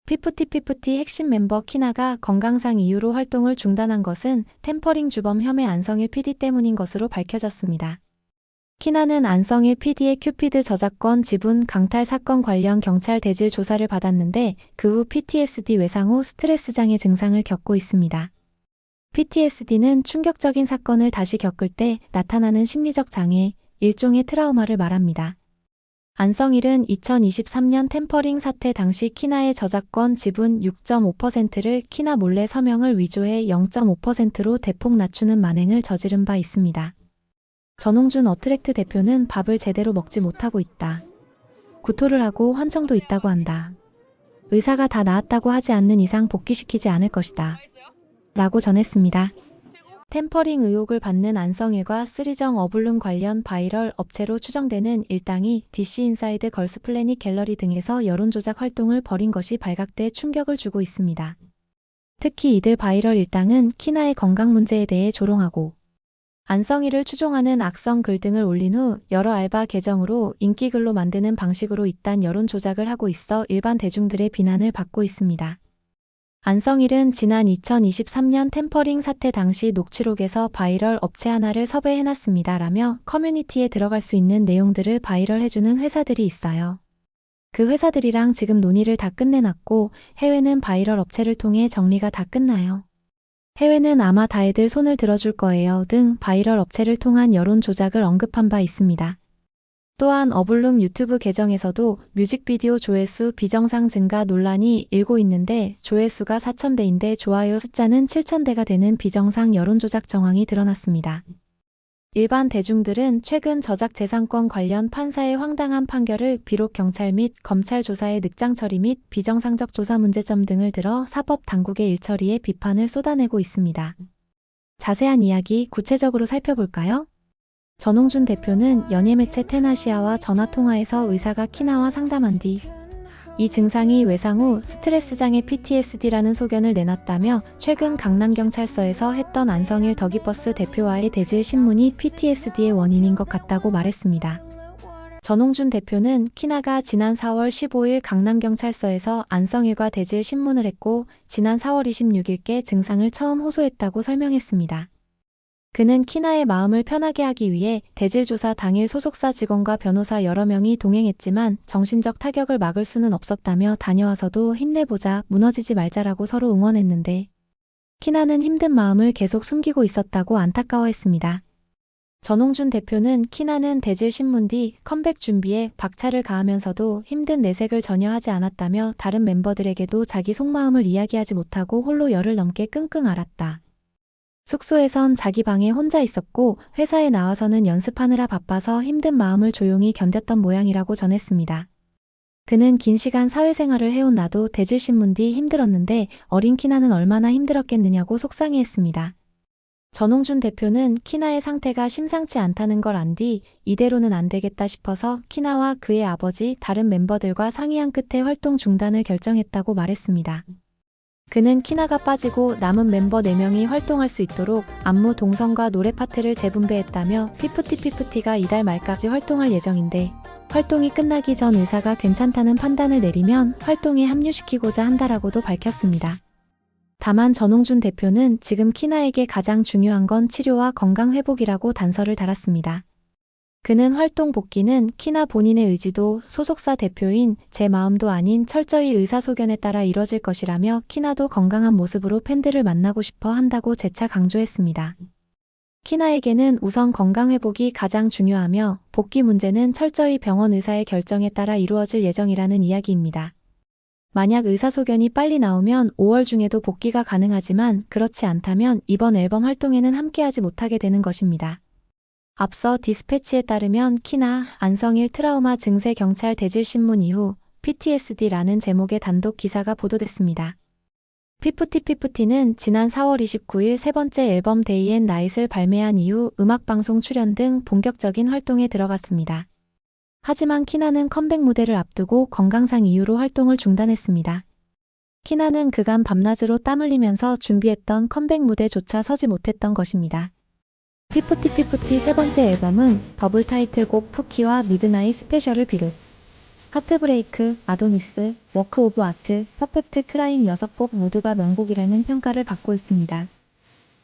피프티피프티 핵심 멤버 키나가 건강상 이유로 활동을 중단한 것은 템퍼링 주범 혐의 안성일 PD 때문인 것으로 밝혀졌습니다. 키나는 안성일 PD의 큐피드 저작권 지분 강탈 사건 관련 경찰 대질 조사를 받았는데 그 후 PTSD 외상 후 스트레스 장애 증상을 겪고 있습니다. PTSD는 충격적인 사건을 다시 겪을 때 나타나는 심리적 장애, 일종의 트라우마를 말합니다. 안성일은 2023년 템퍼링 사태 당시 키나의 저작권 지분 6.5%를 키나 몰래 서명을 위조해 0.5%로 대폭 낮추는 만행을 저지른 바 있습니다. 전홍준 어트랙트 대표는 밥을 제대로 먹지 못하고 있다. 구토를 하고 환청도 있다고 한다. 의사가 다 나았다고 하지 않는 이상 복귀시키지 않을 것이다. 라고 전했습니다. 템퍼링 의혹을 받는 안성일과 쓰리정 어블룸 관련 바이럴 업체로 추정되는 일당이 DC 인사이드 걸스 플래닛 갤러리 등에서 여론조작 활동을 벌인 것이 발각돼 충격을 주고 있습니다. 특히 이들 바이럴 일당은 키나의 건강 문제에 대해 조롱하고 안성일을 추종하는 악성 글 등을 올린 후 여러 알바 계정으로 인기글로 만드는 방식으로 이딴 여론 조작을 하고 있어 일반 대중들의 비난을 받고 있습니다. 안성일은 지난 2023년 템퍼링 사태 당시 녹취록에서 바이럴 업체 하나를 섭외해놨습니다 라며 커뮤니티에 들어갈 수 있는 내용들을 바이럴해주는 회사들이 있어요. 그 회사들이랑 지금 논의를 다 끝내놨고 해외는 바이럴 업체를 통해 정리가 다 끝나요. 해외는 아마 다 애들 손을 들어줄 거예요 등 바이럴 업체를 통한 여론 조작을 언급한 바 있습니다. 또한 어블룸 유튜브 계정에서도 뮤직비디오 조회수 비정상 증가 논란이 일고 있는데 조회수가 4,000대인데 좋아요 숫자는 7,000대가 되는 비정상 여론조작 정황이 드러났습니다. 일반 대중들은 최근 저작재산권 관련 판사의 황당한 판결을 비록 경찰 및 검찰 조사의 늑장 처리 및 비정상적 조사 문제점 등을 들어 사법 당국의 일처리에 비판을 쏟아내고 있습니다. 자세한 이야기 구체적으로 살펴볼까요? 전홍준 대표는 연예매체 테나시아와 전화통화에서 의사가 키나와 상담한 뒤 이 증상이 외상 후 스트레스 장애 PTSD라는 소견을 내놨다며 최근 강남경찰서에서 했던 안성일 더기버스 대표와의 대질 신문이 PTSD의 원인인 것 같다고 말했습니다. 전홍준 대표는 키나가 지난 4월 15일 강남경찰서에서 안성일과 대질 신문을 했고 지난 4월 26일께 증상을 처음 호소했다고 설명했습니다. 그는 키나의 마음을 편하게 하기 위해 대질조사 당일 소속사 직원과 변호사 여러 명이 동행했지만 정신적 타격을 막을 수는 없었다며 다녀와서도 힘내보자, 무너지지 말자라고 서로 응원했는데 키나는 힘든 마음을 계속 숨기고 있었다고 안타까워했습니다. 전홍준 대표는 키나는 대질 신문 뒤 컴백 준비에 박차를 가하면서도 힘든 내색을 전혀 하지 않았다며 다른 멤버들에게도 자기 속마음을 이야기하지 못하고 홀로 열흘 넘게 끙끙 앓았다. 숙소에선 자기 방에 혼자 있었고 회사에 나와서는 연습하느라 바빠서 힘든 마음을 조용히 견뎠던 모양이라고 전했습니다. 그는 긴 시간 사회생활을 해온 나도 대질신문 뒤 힘들었는데 어린 키나는 얼마나 힘들었겠느냐고 속상해했습니다. 전홍준 대표는 키나의 상태가 심상치 않다는 걸 안 뒤 이대로는 안 되겠다 싶어서 키나와 그의 아버지 다른 멤버들과 상의한 끝에 활동 중단을 결정했다고 말했습니다. 그는 키나가 빠지고 남은 멤버 4명이 활동할 수 있도록 안무 동선과 노래 파트를 재분배했다며 피프티피프티가 이달 말까지 활동할 예정인데 활동이 끝나기 전 의사가 괜찮다는 판단을 내리면 활동에 합류시키고자 한다라고도 밝혔습니다. 다만 전홍준 대표는 지금 키나에게 가장 중요한 건 치료와 건강 회복이라고 단서를 달았습니다. 그는 활동 복귀는 키나 본인의 의지도 소속사 대표인 제 마음도 아닌 철저히 의사소견에 따라 이뤄질 것이라며 키나도 건강한 모습으로 팬들을 만나고 싶어 한다고 재차 강조했습니다. 키나에게는 우선 건강 회복이 가장 중요하며 복귀 문제는 철저히 병원 의사의 결정에 따라 이루어질 예정이라는 이야기입니다. 만약 의사소견이 빨리 나오면 5월 중에도 복귀가 가능하지만 그렇지 않다면 이번 앨범 활동에는 함께하지 못하게 되는 것입니다. 앞서 디스패치에 따르면 키나, 안성일 트라우마 증세 경찰 대질 신문 이후 PTSD라는 제목의 단독 기사가 보도됐습니다. 피프티피프티는 지난 4월 29일 세 번째 앨범 데이 앤 나잇을 발매한 이후 음악방송 출연 등 본격적인 활동에 들어갔습니다. 하지만 키나는 컴백 무대를 앞두고 건강상 이유로 활동을 중단했습니다. 키나는 그간 밤낮으로 땀 흘리면서 준비했던 컴백 무대조차 서지 못했던 것입니다. 피프티피프티 세 번째 앨범은 더블 타이틀곡 푸키와 미드나잇 스페셜을 비롯 하트브레이크, 아도니스, 워크 오브 아트, 퍼펙트 크라임 6곡 모두가 명곡이라는 평가를 받고 있습니다.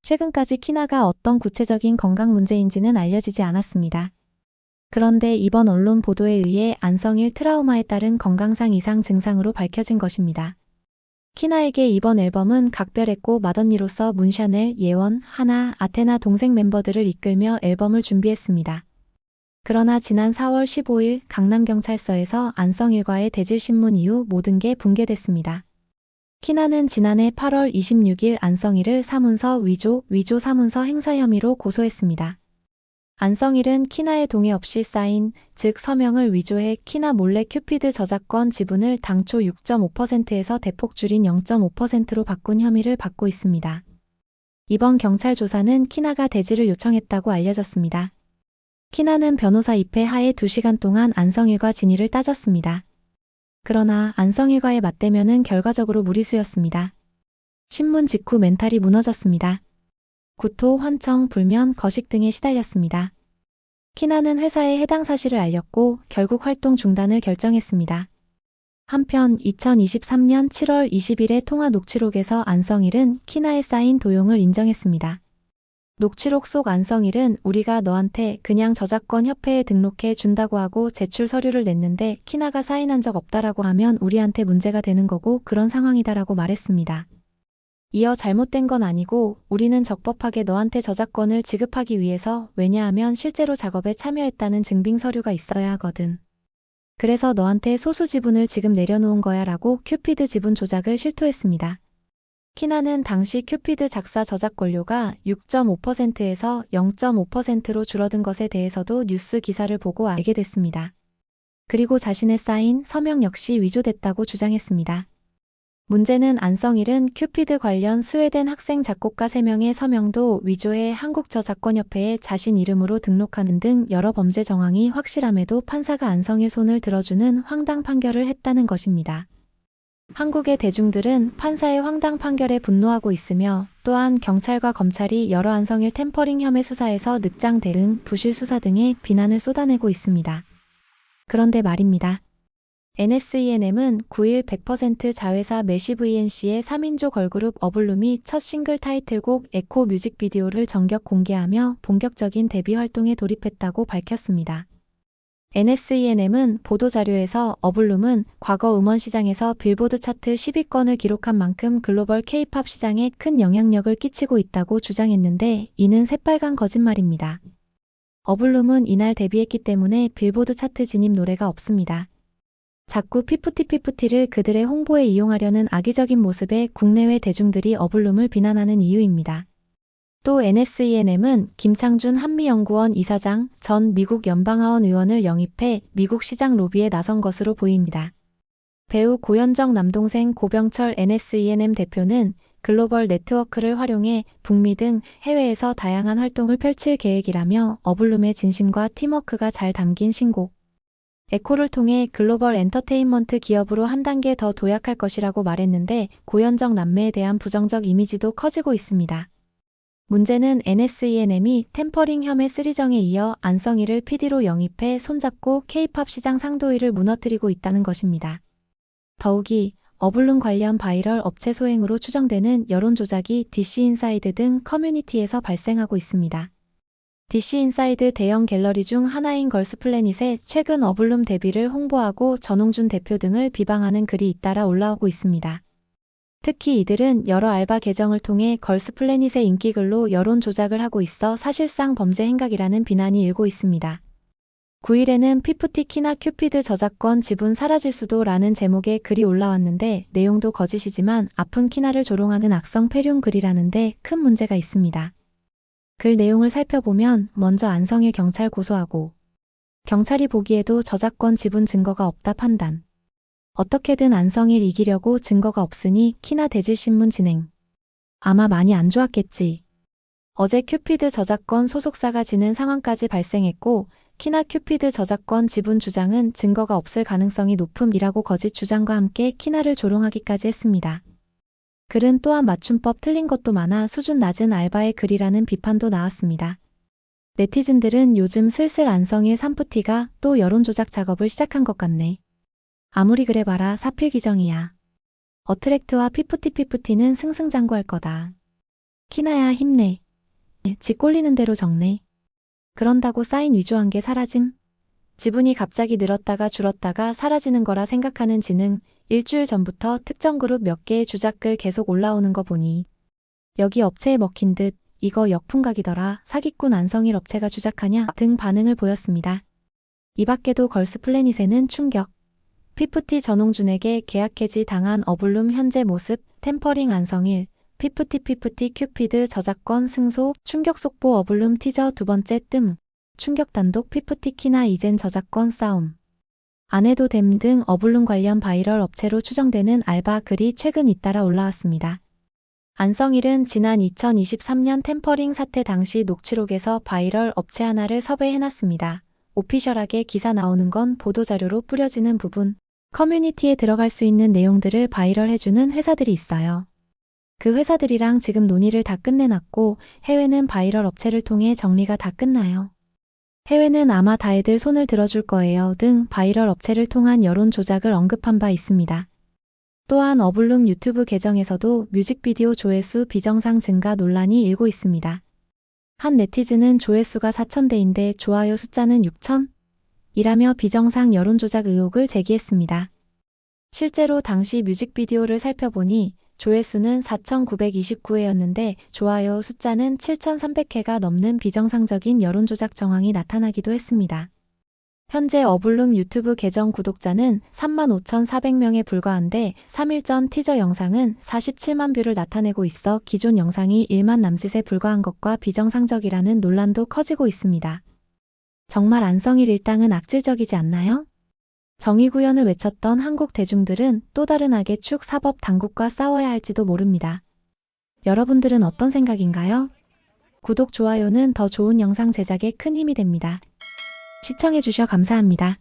최근까지 키나가 어떤 구체적인 건강 문제인지는 알려지지 않았습니다. 그런데 이번 언론 보도에 의해 안성일 트라우마에 따른 건강상 이상 증상으로 밝혀진 것입니다. 키나에게 이번 앨범은 각별했고 맏언니로서 문샤넬, 예원, 하나, 아테나 동생 멤버들을 이끌며 앨범을 준비했습니다. 그러나 지난 4월 15일 강남경찰서에서 안성일과의 대질신문 이후 모든 게 붕괴됐습니다. 키나는 지난해 8월 26일 안성일을 사문서 위조 사문서 행사 혐의로 고소했습니다. 안성일은 키나의 동의 없이 사인, 즉 서명을 위조해 키나 몰래 큐피드 저작권 지분을 당초 6.5%에서 대폭 줄인 0.5%로 바꾼 혐의를 받고 있습니다. 이번 경찰 조사는 키나가 대지를 요청했다고 알려졌습니다. 키나는 변호사 입회 하에 2시간 동안 안성일과 진위를 따졌습니다. 그러나 안성일과의 맞대면은 결과적으로 무리수였습니다. 신문 직후 멘탈이 무너졌습니다. 구토, 환청, 불면, 거식 등에 시달렸습니다. 키나는 회사에 해당 사실을 알렸고 결국 활동 중단을 결정했습니다. 한편 2023년 7월 20일의 통화 녹취록에서 안성일은 키나의 쌓인 도용을 인정했습니다. 녹취록 속 안성일은 우리가 너한테 그냥 저작권 협회에 등록해 준다고 하고 제출 서류를 냈는데 키나가 사인한 적 없다라고 하면 우리한테 문제가 되는 거고 그런 상황이다라고 말했습니다. 이어 잘못된 건 아니고 우리는 적법하게 너한테 저작권을 지급하기 위해서 왜냐하면 실제로 작업에 참여했다는 증빙 서류가 있어야 하거든. 그래서 너한테 소수 지분을 지금 내려놓은 거야 라고 큐피드 지분 조작을 실토했습니다. 키나는 당시 큐피드 작사 저작 권료가 6.5%에서 0.5%로 줄어든 것에 대해서도 뉴스 기사를 보고 알게 됐습니다. 그리고 자신의 사인, 서명 역시 위조됐다고 주장했습니다. 문제는 안성일은 큐피드 관련 스웨덴 학생 작곡가 3명의 서명도 위조해 한국저작권협회에 자신 이름으로 등록하는 등 여러 범죄 정황이 확실함에도 판사가 안성일 손을 들어주는 황당 판결을 했다는 것입니다. 한국의 대중들은 판사의 황당 판결에 분노하고 있으며 또한 경찰과 검찰이 여러 안성일 템퍼링 혐의 수사에서 늑장 대응, 부실 수사 등의 비난을 쏟아내고 있습니다. 그런데 말입니다. NSENM은 9일 100% 자회사 메시 VNC의 3인조 걸그룹 어블룸이 첫 싱글 타이틀곡 에코 뮤직비디오를 전격 공개하며 본격적인 데뷔 활동에 돌입했다고 밝혔습니다. NSENM은 보도자료에서 어블룸은 과거 음원 시장에서 빌보드 차트 10위권을 기록한 만큼 글로벌 K-팝 시장에 큰 영향력을 끼치고 있다고 주장했는데 이는 새빨간 거짓말입니다. 어블룸은 이날 데뷔했기 때문에 빌보드 차트 진입 노래가 없습니다. 자꾸 피프티피프티를 그들의 홍보에 이용하려는 악의적인 모습에 국내외 대중들이 어블룸을 비난하는 이유입니다. 또 NSENM은 김창준 한미연구원 이사장 전 미국 연방하원 의원을 영입해 미국 시장 로비에 나선 것으로 보입니다. 배우 고현정 남동생 고병철 NSENM 대표는 글로벌 네트워크를 활용해 북미 등 해외에서 다양한 활동을 펼칠 계획이라며 어블룸의 진심과 팀워크가 잘 담긴 신곡 에코를 통해 글로벌 엔터테인먼트 기업으로 한 단계 더 도약할 것이라고 말했는데 고현정 남매에 대한 부정적 이미지도 커지고 있습니다. 문제는 NSENM이 템퍼링 혐의 3정에 이어 안성일을 PD로 영입해 손잡고 K-팝 시장 상도위를 무너뜨리고 있다는 것입니다. 더욱이 어블룸 관련 바이럴 업체 소행으로 추정되는 여론 조작이 DC인사이드 등 커뮤니티에서 발생하고 있습니다. DC인사이드 대형 갤러리 중 하나인 걸스플래닛에 최근 어블룸 데뷔를 홍보하고 전홍준 대표 등을 비방하는 글이 잇따라 올라오고 있습니다. 특히 이들은 여러 알바 계정을 통해 걸스플래닛의 인기글로 여론 조작을 하고 있어 사실상 범죄 행각이라는 비난이 일고 있습니다. 9일에는 피프티 키나 큐피드 저작권 지분 사라질 수도 라는 제목의 글이 올라왔는데 내용도 거짓이지만 아픈 키나를 조롱하는 악성 폐륜 글이라는데 큰 문제가 있습니다. 글 내용을 살펴보면 먼저 안성일 경찰 고소하고 경찰이 보기에도 저작권 지분 증거가 없다 판단. 어떻게든 안성일 이기려고 증거가 없으니 키나 대질신문 진행. 아마 많이 안 좋았겠지. 어제 큐피드 저작권 소속사가 지는 상황까지 발생했고 키나 큐피드 저작권 지분 주장은 증거가 없을 가능성이 높음이라고 거짓 주장과 함께 키나를 조롱하기까지 했습니다. 글은 또한 맞춤법 틀린 것도 많아 수준 낮은 알바의 글이라는 비판도 나왔습니다. 네티즌들은 요즘 슬슬 안성일 산푸티가 또 여론조작 작업을 시작한 것 같네. 아무리 그래 봐라 사필기정이야. 어트랙트와 피프티피프티는 승승장구할 거다. 키나야 힘내. 지 꼴리는 대로 적네. 그런다고 사인 위조한 게 사라짐? 지분이 갑자기 늘었다가 줄었다가 사라지는 거라 생각하는 지능. 일주일 전부터 특정 그룹 몇 개의 주작글 계속 올라오는 거 보니 여기 업체에 먹힌 듯 이거 역풍각이더라. 사기꾼 안성일 업체가 주작하냐 등 반응을 보였습니다. 이 밖에도 걸스플래닛에는 충격. 피프티 전홍준에게 계약 해지 당한 어블룸 현재 모습, 템퍼링 안성일, 피프티 큐피드 저작권 승소, 충격 속보 어블룸 티저 두 번째 뜸, 충격 단독 피프티 키나 이젠 저작권 싸움. 안 해도 됨 등 어블룸 관련 바이럴 업체로 추정되는 알바 글이 최근 잇따라 올라왔습니다. 안성일은 지난 2023년 템퍼링 사태 당시 녹취록에서 바이럴 업체 하나를 섭외해놨습니다. 오피셜하게 기사 나오는 건 보도자료로 뿌려지는 부분, 커뮤니티에 들어갈 수 있는 내용들을 바이럴 해주는 회사들이 있어요. 그 회사들이랑 지금 논의를 다 끝내놨고 해외는 바이럴 업체를 통해 정리가 다 끝나요. 해외는 아마 다애들 손을 들어줄 거예요 등 바이럴 업체를 통한 여론 조작을 언급한 바 있습니다. 또한 어블룸 유튜브 계정에서도 뮤직비디오 조회수 비정상 증가 논란이 일고 있습니다. 한 네티즌은 조회수가 4,000대인데 좋아요 숫자는 6,000? 이라며 비정상 여론 조작 의혹을 제기했습니다. 실제로 당시 뮤직비디오를 살펴보니 조회수는 4,929회였는데 좋아요 숫자는 7,300회가 넘는 비정상적인 여론 조작 정황이 나타나기도 했습니다. 현재 어블룸 유튜브 계정 구독자는 35,400명에 불과한데 3일 전 티저 영상은 47만 뷰를 나타내고 있어 기존 영상이 1만 남짓에 불과한 것과 비정상적이라는 논란도 커지고 있습니다. 정말 안성일 일당은 악질적이지 않나요? 정의구현을 외쳤던 한국 대중들은 또 다른 악의 축 사법 당국과 싸워야 할지도 모릅니다. 여러분들은 어떤 생각인가요? 구독, 좋아요는 더 좋은 영상 제작에 큰 힘이 됩니다. 시청해주셔 감사합니다.